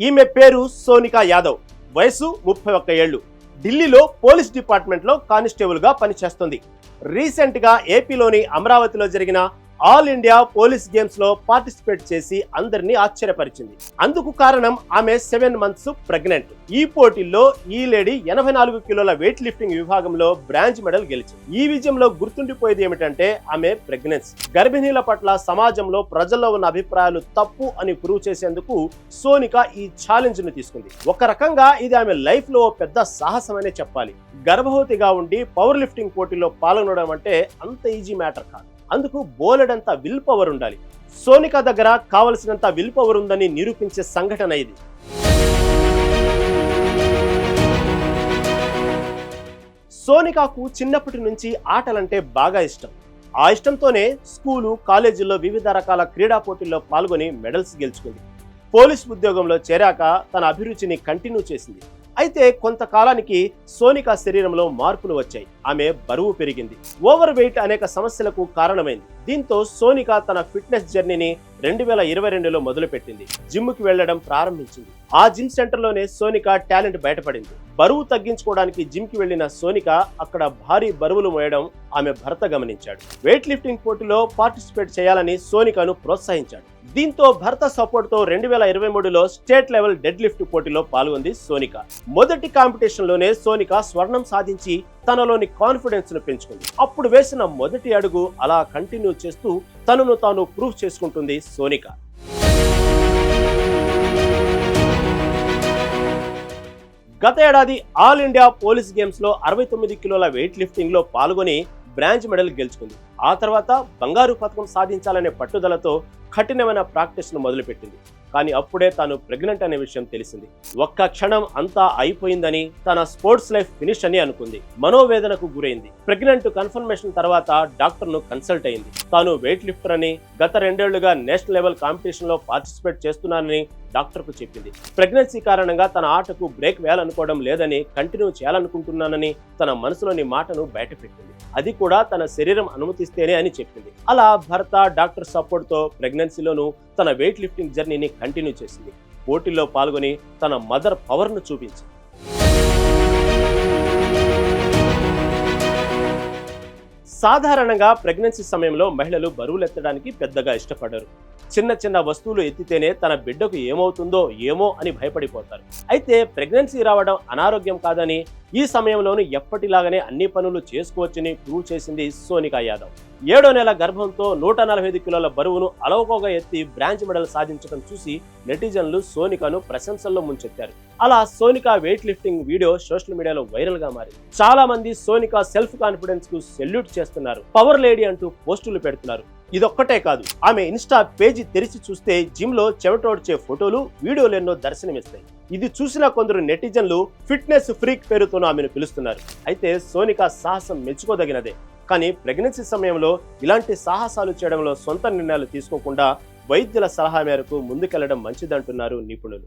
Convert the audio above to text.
ఈమె పేరు సోనికా యాదవ్. వయసు 31 ఏళ్లు. ఢిల్లీలో పోలీస్ డిపార్ట్మెంట్లో కానిస్టేబుల్ గా పనిచేస్తుంది. రీసెంట్ గా ఏపీలోని అమరావతిలో జరిగిన ఆల్ ఇండియా పోలీస్ గేమ్స్ లో పార్టిసిపేట్ చేసి అందరినీ ఆశ్చర్యపరిచింది. అందుకు కారణం ఆమె 7 months ప్రెగ్నెంట్. ఈ పోటీల్లో ఈ లేడీ 84 కిలోల వెయిట్ లిఫ్టింగ్ విభాగంలో బ్రాంజ్ మెడల్ గెలిచింది. ఈ విజయంలో గుర్తుండిపోయేది ఏమిటంటే ఆమె ప్రెగ్నెన్సీ. గర్భిణీల పట్ల సమాజంలో ప్రజల్లో ఉన్న అభిప్రాయాలు తప్పు అని ప్రూవ్ చేసేందుకు సోనిక ఈ ఛాలెంజ్ ను తీసుకుంది. ఒక రకంగా ఇది ఆమె లైఫ్ లో పెద్ద సాహసమనే చెప్పాలి. గర్భవతిగా ఉండి పవర్ లిఫ్టింగ్ పోటీలో పాల్గొనడం అంటే అంత ఈజీ మ్యాటర్ కాదు. అందుకు బోలెడంత విల్ పవర్ ఉండాలి. సోనిక దగ్గర కావలసినంత విల్ పవర్ ఉందని నిరూపించే సంఘటన ఇది. సోనికాకు చిన్నప్పటి నుంచి ఆటలంటే బాగా ఇష్టం. ఆ ఇష్టంతోనే స్కూలు, కాలేజీల్లో వివిధ రకాల క్రీడా పోటీల్లో పాల్గొని మెడల్స్ గెలుచుకుంది. పోలీస్ ఉద్యోగంలో చేరాక తన అభిరుచిని కంటిన్యూ చేసింది. అయితే కొంతకాలానికి సోనికా శరీరంలో మార్పులు వచ్చాయి. ఆమె బరువు పెరిగింది. ఓవర్ వెయిట్ అనేక సమస్యలకు కారణమైంది. దీంతో సోనిక తన ఫిట్నెస్ జర్నీని 2022లో మొదలుపెట్టింది. జిమ్ కి వెళ్లడం ప్రారంభించింది. ఆ జిమ్ సెంటర్ లోనే సోనిక టాలెంట్ బయటపడింది. బరువు తగ్గించుకోవడానికి జిమ్ కి వెళ్లిన సోనిక అక్కడ భారీ బరువులు మోయడం ఆమె భర్త గమనించాడు. వెయిట్ లిఫ్టింగ్ పోటీలో పార్టిసిపేట్ చేయాలని సోనికను ప్రోత్సహించాడు. దీంతో భర్త సపోర్ట్ తో 2023లో స్టేట్ లెవెల్ డెడ్ లిఫ్ట్ పోటీలో పాల్గొంది సోనిక. మొదటి కాంపిటీషన్ లోనే సోనిక స్వర్ణం సాధించి తనలోని కాన్ఫిడెన్స్ ను పెంచుకుంది. అప్పుడు వేసిన మొదటి అడుగు అలా కంటిన్యూ చేస్తూ తనను తాను ప్రూవ్ చేసుకుంటుంది సోనిక. గత ఏడాది ఆల్ ఇండియా పోలీస్ గేమ్స్ లో 69 కిలోల వెయిట్ లిఫ్టింగ్ లో పాల్గొని బ్రాంజ్ మెడల్ గెలుచుకుంది. ఆ తర్వాత బంగారు పథకం సాధించాలనే పట్టుదలతో కఠినమైన ప్రాక్టీస్ ను మొదలుపెట్టింది. కానీ అప్పుడే తాను ప్రెగ్నెంట్ అనే విషయం తెలిసింది. ఒక్క క్షణం అంతా అయిపోయిందని, తన స్పోర్ట్స్ లైఫ్ ఫినిష్ అని అనుకుంది. మనోవేదనకు గురైంది. ప్రెగ్నెంట్ కన్ఫర్మేషన్ తర్వాత డాక్టర్ ను కన్సల్ట్ అయింది. తాను వెయిట్ లిఫ్టర్ అని, గత 2 ఏళ్లుగా నేషనల్ లెవెల్ కాంపిటీషన్ లో పార్టిసిపేట్ చేస్తున్నానని డాక్టర్ కు చెప్పింది. ప్రెగ్నెన్సీ కారణంగా తన ఆటకు బ్రేక్ వేయాలనుకోవడం లేదని, కంటిన్యూ చేయాలనుకుంటున్నానని తన మనసులోని మాటను బయటపెట్టింది. అది కూడా తన శరీరం అనుమతిస్తేనే అని చెప్పింది. అలా భర్త, డాక్టర్ సపోర్ట్ తో ప్రెగ్నెన్సీలోనూ తన వెయిట్ లిఫ్టింగ్ జర్నీని కంటిన్యూ చేసింది. పోటీల్లో పాల్గొని తన మదర్ పవర్ ను చూపించింది. సాధారణంగా ప్రెగ్నెన్సీ సమయంలో మహిళలు బరువులెత్తడానికి పెద్దగా ఇష్టపడరు. చిన్న చిన్న వస్తువులు ఎత్తితేనే తన బిడ్డకు ఏమవుతుందో ఏమో అని భయపడిపోతారు. అయితే ప్రెగ్నెన్సీ రావడం అనారోగ్యం కాదని, ఈ సమయంలోనూ ఎప్పటిలాగానే అన్ని పనులు చేసుకోవచ్చని ప్రూవ్ చేసింది సోనికా యాదవ్. 7వ నెల గర్భంతో 145 కిలోల బరువును అలవోకగా ఎత్తి బ్రాంజ్ మెడల్ సాధించడం చూసి నెటిజన్లు సోనికాను ప్రశంసల్లో ముంచెత్తారు. అలా Sonika weight lifting video social మీడియాలో వైరల్ గా మారింది. చాలా మంది సోనికా సెల్ఫ్ కాన్ఫిడెన్స్ కు సెల్యూట్ చేస్తున్నారు. పవర్ లేడీ అంటూ పోస్టులు పెడుతున్నారు. ఇదొక్కటే కాదు, ఆమె ఇన్స్టా పేజీ తెరిచి చూస్తే జిమ్ లో చెమటోడ్చే ఫోటోలు, వీడియోలు ఎన్నో దర్శనమిస్తాయి. ఇది చూసిన కొందరు నెటిజన్లు ఫిట్నెస్ ఫ్రీక్ పేరుతో ఆమెను పిలుస్తున్నారు. అయితే సోనికా సాహసం మెచ్చుకోదగినదే. కానీ ప్రెగ్నెన్సీ సమయంలో ఇలాంటి సాహసాలు చేయడంలో సొంత నిర్ణయాలు తీసుకోకుండా వైద్యుల సలహా మేరకు ముందుకెళ్లడం మంచిదంటున్నారు నిపుణులు.